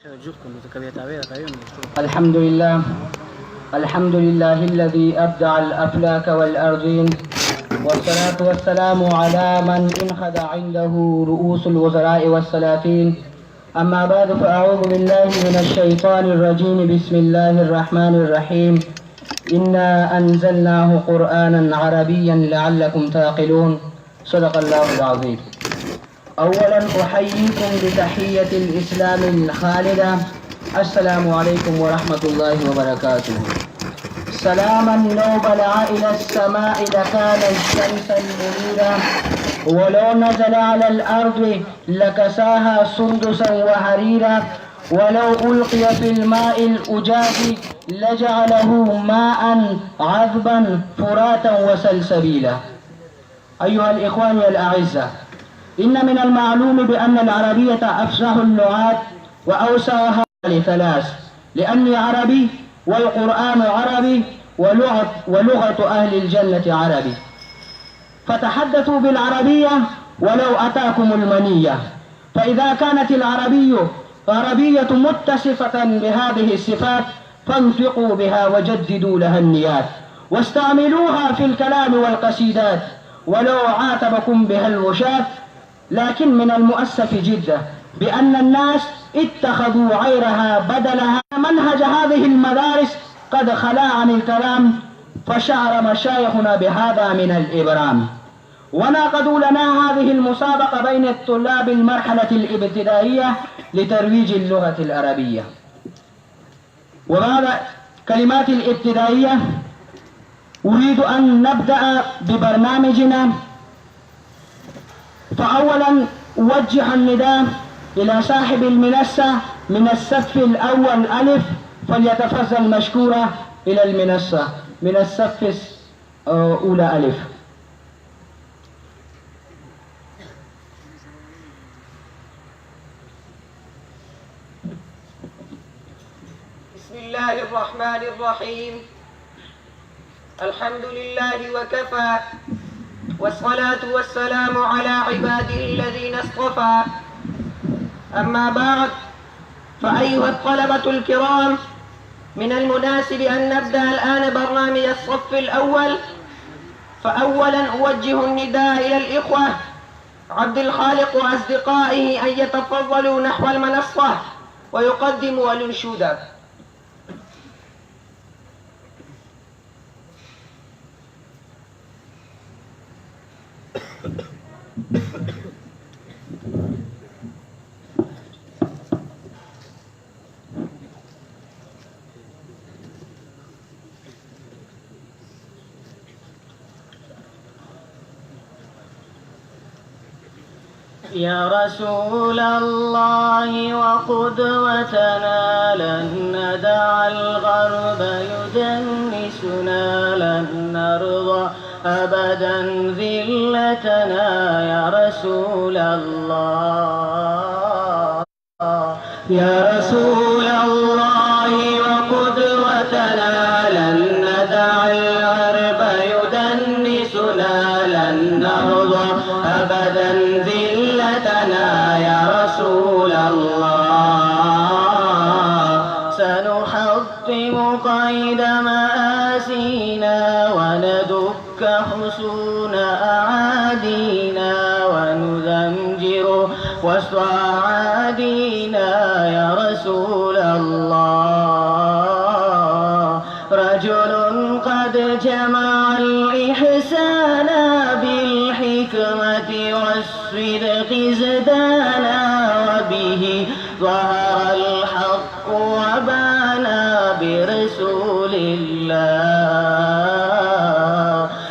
الحمد لله الذي أبدع الأفلاك والأرضين، والصلاة والسلام على من انخذ عنده رؤوس الوزراء والسلاطين. أما بعد، فأعوذ بالله من الشيطان الرجيم. بسم الله الرحمن الرحيم. إنا أنزلناه قرآنا عربيا لعلكم تعقلون. صدق الله العظيم. أولا أحييكم بتحية الإسلام الخالدة. السلام عليكم ورحمة الله وبركاته. سلاما لو بلع إلى السماء لكان الشمس المنيرة، ولو نزل على الأرض لكساها سندسا وحريرا، ولو ألقي في الماء الأجاج لجعله ماء عذبا فراتا وسلسبيلا. أيها الإخوان الأعزاء، إن من المعلوم بأن العربية أفصح اللغات وأوسعها لثلاث، لأني عربي والقرآن عربي ولغة أهل الجنة عربي، فتحدثوا بالعربية ولو أتاكم المنية. فإذا كانت العربية متصفة بهذه الصفات فانفقوا بها وجددوا لها النيات، واستعملوها في الكلام والقصيدات ولو عاتبكم بها الوشاة. لكن من المؤسف جدا بأن الناس اتخذوا غيرها بدلها. منهج هذه المدارس قد خلا عن الكلام، فشعر مشايخنا بهذا من الإبرام، ونعقدوا لنا هذه المسابقة بين الطلاب المرحلة الابتدائية لترويج اللغة العربية. وبعد كلمات الابتدائية أريد أن نبدأ ببرنامجنا. فأولا أوجه النداء إلى صاحب المنصة من الصف الأول ألف، فليتفضل مشكورا إلى المنصة من الصف الأولى ألف. بسم الله الرحمن الرحيم. الحمد لله وكفى، والصلاة والسلام على عباده الذين اصطفى. أما بعد، فأيها الطلبة الكرام، من المناسب أن نبدأ الآن برنامج الصف الأول. فأولا أوجه النداء إلى الإخوة عبد الخالق وأصدقائه أن يتفضلوا نحو المنصة ويقدموا الأنشودة. يا رسول الله وقدوتنا، لن ندع الغرب يدنسنا، لن نرضى أبدا ذلتنا. يا رسول الله، يا رسول الله وقدوتنا، لن ندع الغرب يدنسنا، لن نرضى أبدا ذلتنا. يا رسول الله، سنحطم قيد مآسينا، وندك حصون أعادينا، ونذمجر وسط أعادينا. يا رسول الله، رجل قد جمع الإحسان بالحكمة والصدق ازدانا، وبه ظهر الحق وبانا برسول الله.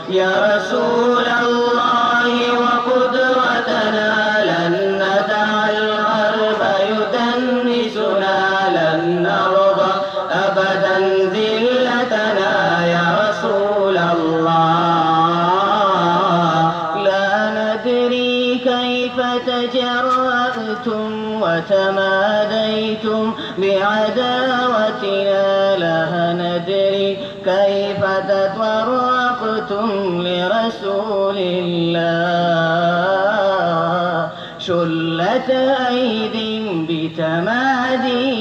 يا رسول الله وقدوتنا، لن ندع الغرب يدنسنا، لن نرضى أبدا ذلتنا. يا رسول الله، لا ندري كيف تجرأتم وتماديتم بعداوتنا، لا ندري كيف تطرقتم لرسول الله. شلت أيد بتمادي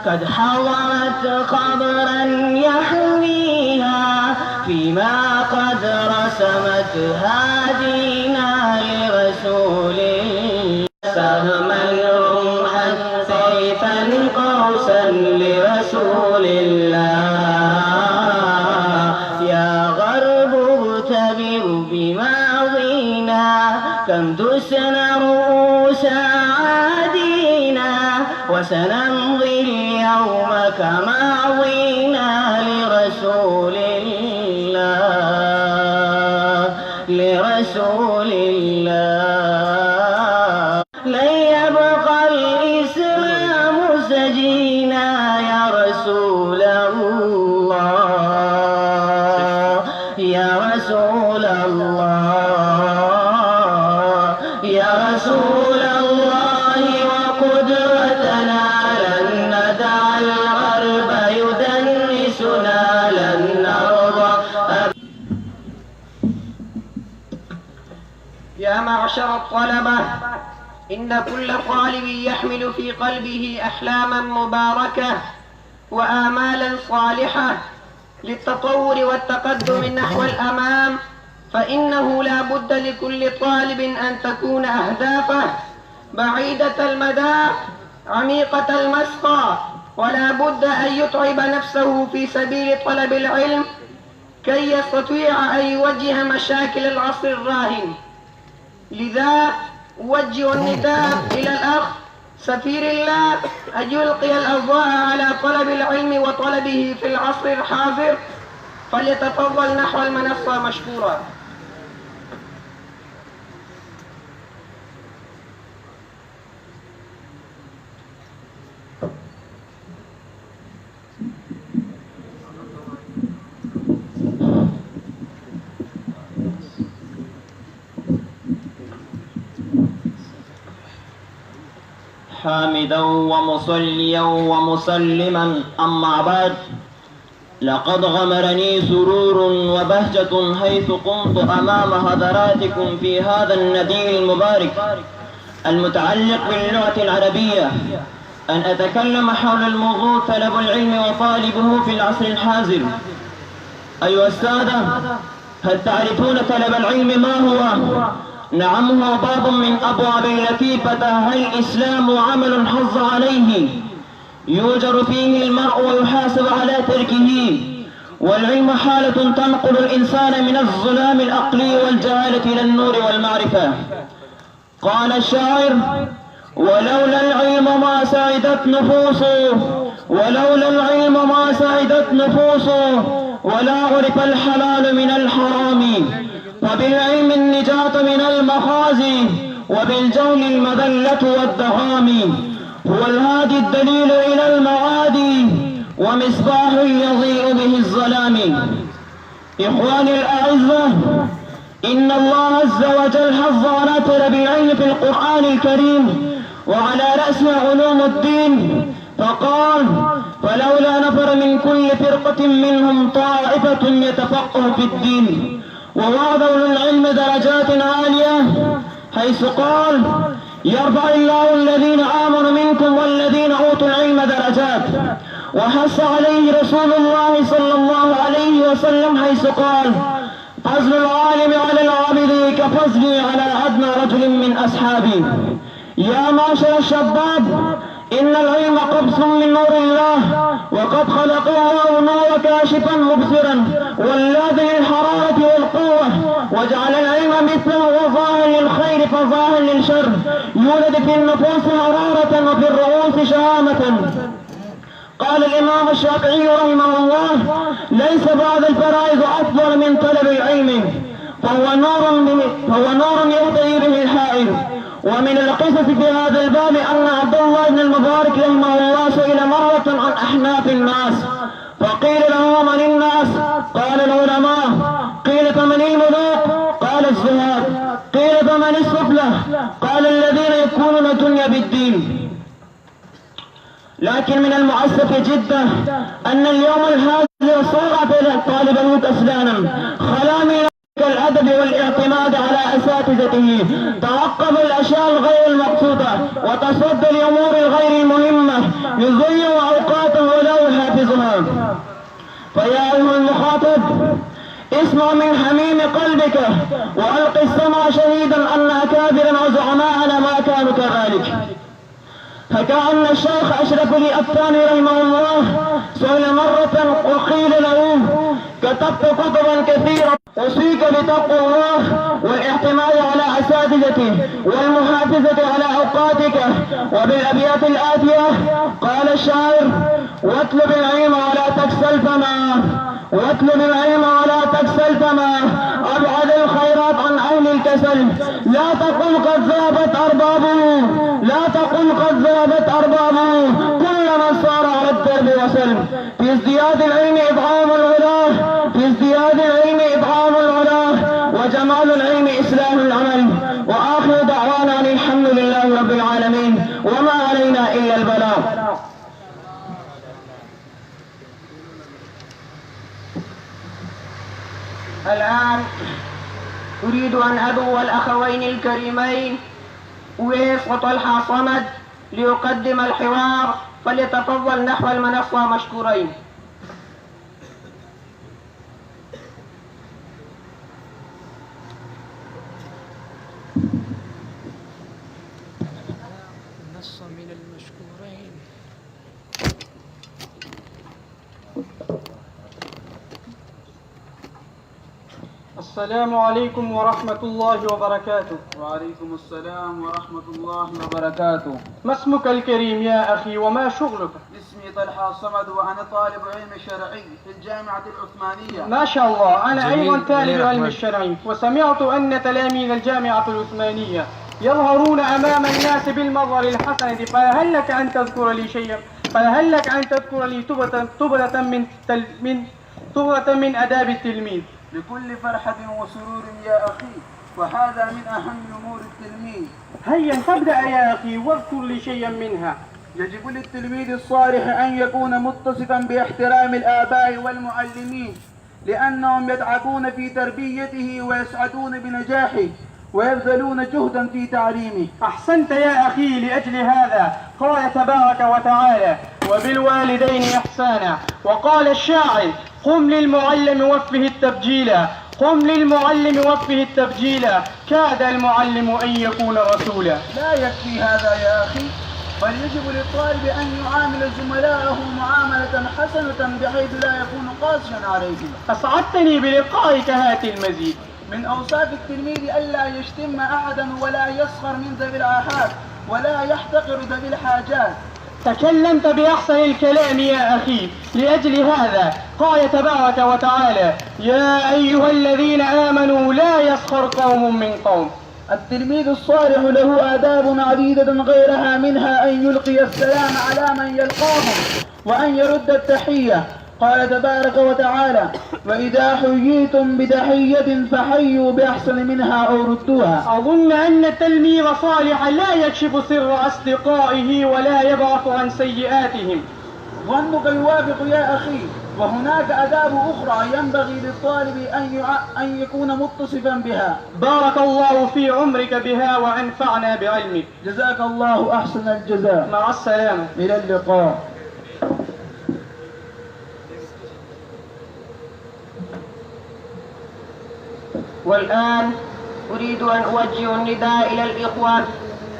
قد حضرت قبرا يحويها فيما قد رسمتها دينا لرسول سهما رمحا سيفا قوسا لرسول الله. يا غرب اغتبر بماضينا كم دسنا رؤوس عادينا وسنمضي اليوم كماضينا لرسول الله لرسول الله. لن يبقى الإسلام سجينا يا رسول الله يا رسول الله يا رسول الله وقدوتنا لن ندع الغرب يدنسنا لن نرضى. يا معشر الطلبة، إن كل طالب يحمل في قلبه أحلاما مباركة وآمالا صالحة للتطور والتقدم نحو الأمام، فإنه لا بد لكل طالب أن تكون أهدافه بعيدة المدى عميقة المسقى، ولا بد أن يتعب نفسه في سبيل طلب العلم كي يستطيع أن يوجه مشاكل العصر الراهن. لذا أوجه النداء إلى الأخ سفير الله أن يلقي الأضواء على طلب العلم وطلبه في العصر الحاضر، فليتفضل نحو المنصة مشكورا. حامدا ومصليا ومسلما، أما بعد، لقد غمرني سرور وبهجة حيث قمت أمام حضراتكم في هذا الندي المبارك المتعلق باللغة العربية أن أتكلم حول الموضوع طلب العلم وطالبه في العصر الحاضر. أيها السادة، هل تعرفون طلب العلم ما هو؟ نعم، هو باب من أبواب التي فتحها الإسلام وعمل حظ عليه يؤجر فيه المرء ويحاسب على تركه. والعلم حالة تنقل الإنسان من الظلام العقلي والجهالة إلى النور والمعرفة. قال الشاعر: ولولا العلم ما سعدت نفوس، ولولا العلم ما سعدت نفوس، ولا عرف الحلال من الحرام، فبالعلم النجاة من المخازي، وبالجهل المذلة والدهام. هو الهادي الدليل إلى المعادي، ومصباح يضيء به الظلام. إخواني الأعزة، إن الله عز وجل حظ على طلب العلم في القرآن الكريم، وعلى رأسها علوم الدين، فقال: فلولا نفر من كل فرقة منهم طائفة يتفقه في الدين. ووعد أولو العلم درجات عالية، حيث قال: يرفع الله الذين آمنوا منكم والذين أوتوا العلم درجات. وحث عليه رسول الله صلى الله عليه وسلم حيث قال: فضل العالم على العابد كفضلي على أدنى رجل من أصحابي. يا معشر الشباب، إن العلم قبس من نور الله، وقد خلق الله النور كاشفا مبصرا واللاذع الحرارة والقوة، وجعل العلم مثله وظاهر للخير فظاهر للشر، يولد في النفوس حرارة وفي الرؤوس شهامة. قال الإمام الشافعي رحمه الله: ليس بعد الفرائض أفضل من طلب العلم، فهو نور يهتدي به الحائر. ومن القصص في هذا الباب أن عبد الله بن المبارك رحمه الله سئل مرة عن أحناف الناس، فقيل له: من الناس؟ قال: العلماء. قيل: فمن الملوك؟ قال: الزهاد. قيل: فمن السفلة؟ قال: الذين يكونون الدنيا بالدين. لكن من المؤسف جدا أن اليوم الحاضر صار طالبا كسلانا، خلا من الأدب والاعتماد على أساتذته، تعقب الأشياء الغير المقصودة وتصدى الأمور الغير المهمة، يضيع أوقات فيا أيها المخاطب اسمع من حميم قلبك وألق السمع شهيدا أن أكابرا وزعماءنا ما كانوا كذلك. فكأن الشيخ أشرف لي الثاني رحمه الله سئل مرة وقيل له كتبت كتبا كثيرة أوصيك بتقوى الله والاعتماد على أساتذتك والمحافظة على أوقاتك. وبالأبيات الآتية قال الشاعر واطلب العلم ولا تكسل فما واطلب العلم ولا تكسل فما أبعد الخيرات عن أهل الكسل. لا تقل قد ذهبت أربابه لا تقل قد ذهبت أربابه كل من صار على الدرب وسل. في ازدياد العلم إبعام العلا في ازدياد العلم إبعام العلا وجمال العلم إصلاح العمل. وآخر دعوانا أن الحمد لله رب العالمين وما علينا إلا البلاغ. الآن أريد أن أدعو الأخوين الكريمين أويس وطلحة صمد ليقدم الحوار، فليتفضل نحو المنصة مشكورين. نص من المشكورين. السلام عليكم ورحمة الله وبركاته. وعليكم السلام ورحمة الله وبركاته. ما اسمك الكريم يا أخي وما شغلك؟ اسمي طلحة صمد وأنا طالب علم شرعي في الجامعة العثمانية. ما شاء الله، أنا جميل. أيضا طالب علم الشرعي، وسمعت أن تلاميذ الجامعة العثمانية يظهرون أمام الناس بالمظهر الحسن، فهل لك أن تذكر لي شيئا؟ فهل لك أن تذكر لي تبرة من آداب التلميذ؟ لكل فرحة وسرور يا أخي، وهذا من أهم أمور التلميذ. هيا فابدأ يا أخي واذكر لي شيئا منها. يجب للتلميذ الصالح أن يكون متصفا باحترام الآباء والمعلمين، لأنهم يتعبون في تربيته ويسعدون بنجاحه ويبذلون جهدا في تعليمه. أحسنت يا أخي، لأجل هذا قال تبارك وتعالى وبالوالدين إحسانا. وقال الشاعر قم للمعلم وفه التبجيلا قم للمعلم وفه التبجيلا كاد المعلم أن يكون رسولا. لا يكفي هذا يا أخي، بل يجب للطالب أن يعامل زملائه معاملة حسنة بحيث لا يكون قاسيا عليهم. أسعدتني بلقائك، هات المزيد. من أوصاف التلميذ ألا يشتم أحدا ولا يسخر من ذوي الآحاد ولا يحتقر ذوي الحاجات. تكلمت بأحسن الكلام يا أخي، لأجل هذا قال تبارك وتعالى يا أيها الذين آمنوا لا يسخر قوم من قوم. التلميذ الصالح له آداب عديدة غيرها منها أن يلقي السلام على من يلقاهم وأن يرد التحية. قال تبارك وتعالى وإذا حييتم بتحية فحيوا بأحسن منها أو ردوها. أظن أن التلميذ صالحا لا يكشف سر أصدقائه ولا يبعث عن سيئاتهم. ظنك يوافق يا أخي، وهناك آداب أخرى ينبغي للطالب أن يكون متصفا بها. بارك الله في عمرك بها وأنفعنا بعلمك. جزاك الله أحسن الجزاء. مع السلامة. إلى اللقاء. والآن أريد أن أوجه النداء إلى الإخوة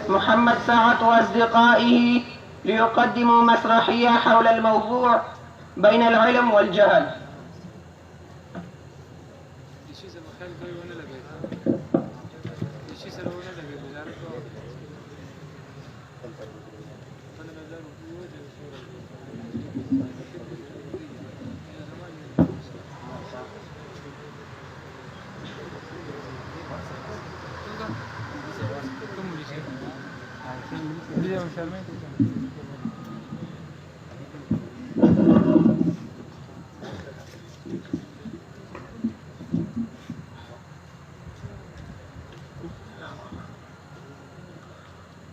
محمد سعد وأصدقائه ليقدموا مسرحية حول الموضوع بين العلم والجهل.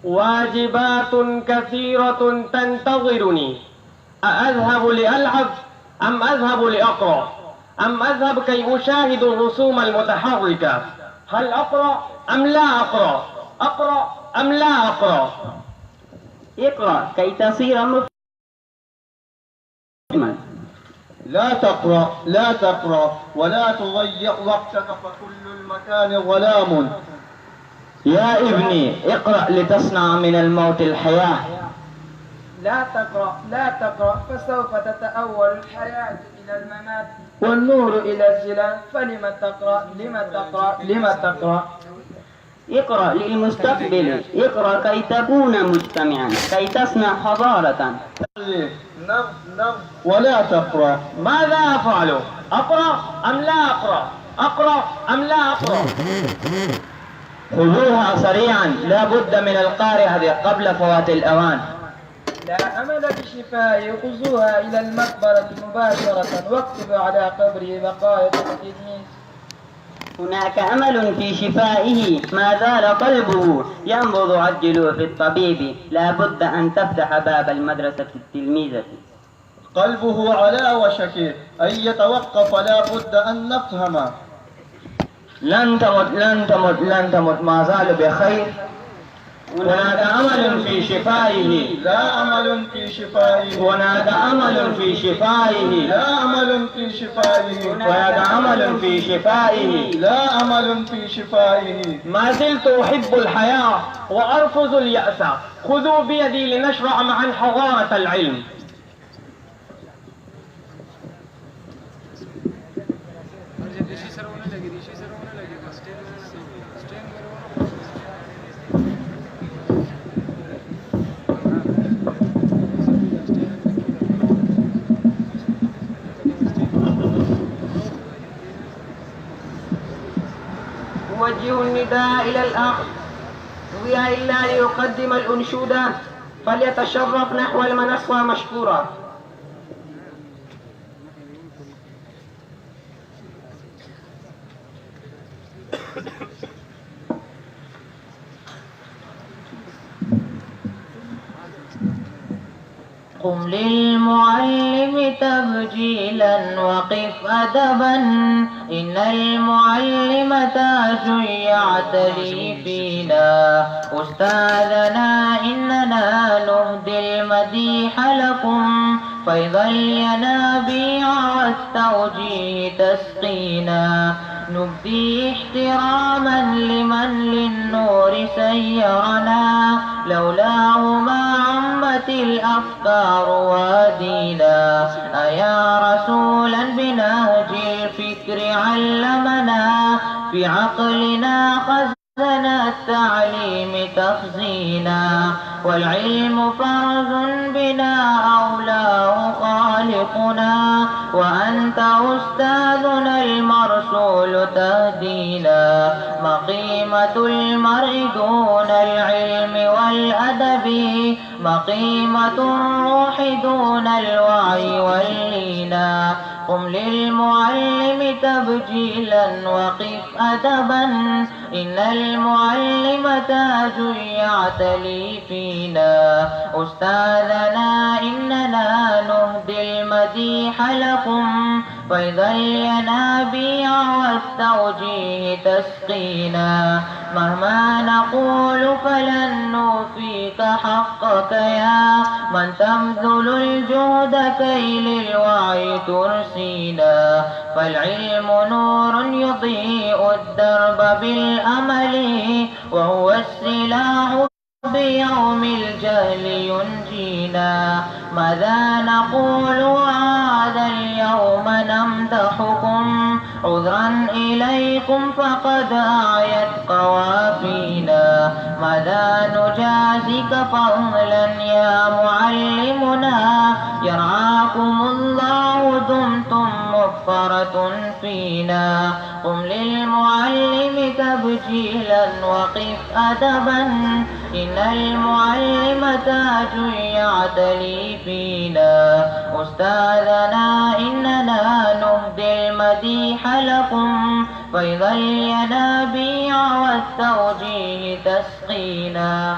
واجبات كثيرة تنتظرني، أذهب لألعب أم أذهب لأقرأ أم أذهب كي أشاهد الرسوم المتحركة؟ هل أقرأ أم لا أقرأ؟ أقرأ أم لا أقرأ؟ اقرأ كي تصير مفهما. لا تقرأ ولا تضيع وقتك فكل المكان ظلام. يا ابني اقرأ لتصنع من الموت الحياة. لا تقرأ فسوف تتأول الحياة إلى الممات والنور إلى الظلام. لم تقرأ. اقرأ للمستقبل، اقرأ كي تكون مجتمعا، كي تصنع حضارة. نم ولا تقرأ. ماذا أفعل؟ أقرأ أم لا أقرأ؟ أقرأ أم لا أقرأ؟ خذوها سريعا، لا بد من القارئة قبل فوات الأوان. لا أمل بشفائه، خذوها إلى المقبرة مباشرة واكتب على قبره بقايا التلميذ. هناك أمل في شفائه، ما زال قلبه ينبض. عجلوا في الطبيب، لا بد أن تفتح باب المدرسة التلميذة. قلبه على وشك أن يتوقف، لا بد أن نفهم. لن تمت ما زال بخير. هناك أمل في شفائه. لا أمل في شفائه. هناك أمل في شفائه. لا أمل في شفائه. هناك أمل في شفائه. لا أمل في شفائه. ما زلت أحب الحياة وأرفض اليأس. خذوا بيدي لنشرع معا حضارة العلم. أوجه النداء إلى الأخ ويا إلا ليقدم الأنشودة، فليتشرف نحو المنصة مشكورا. قم للمعلم تبجيلا وقف أدبا، إن المعلم تاج يعتلي فينا. أستاذنا إننا نهدي المديح لكم، فيض الينابيع والتوجيه تسقينا. نبدي احتراما لمن للنور سيرنا، لولاه ما عمت الأفكار وادينا. أيا رسولا بنهج الفكر علمنا، في عقلنا خزن التعليم تخزينا. والعلم فرز بنا أولاه خالقنا، وأنت أستاذنا المرسول تهدينا. مقيمة المرء دون العلم والأدب، مقيمة الروح دون الوعي واللينا. قم للمعلم تبجيلا وقف أدبا، إن المعلم تاج يعتلي فينا. أستاذنا إننا نهدي المديح لكم، فيض الينابيع والتوجيه تسقينا. مهما نقول فلن نوفيك حقك يا من تبذل الجهد كي للوعي ترسينا. فالعلم نور يضيء الدرب بالأمل، وهو السلاح بيوم الجهل ينجينا. ماذا نقول وعاد اليوم نمدحكم، عذرا إليكم فقد أعيت قوافينا. ماذا نجازيك فضلا يا معلمنا، يرعاكم الله دمتم مغفرة فينا. قم للمعلم تبجيلا وقف أدبا، إن المعلم تاج يعتلي فينا. أستاذنا إننا نهدي المديح لكم، فيض الينابيع والتوجيه تسقينا.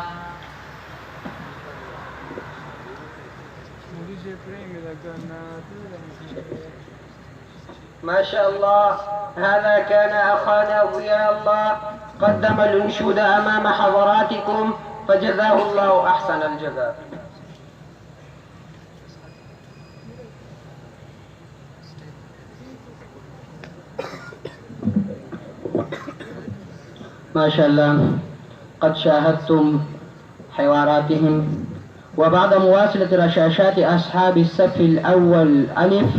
ما شاء الله، هذا كان أخانا ويا الله قدم الأنشود أمام حضراتكم، فجزاه الله أحسن الجزاء. ما شاء الله قد شاهدتم حواراتهم. وبعد مواصلة رشاشات أصحاب الصف الأول ألف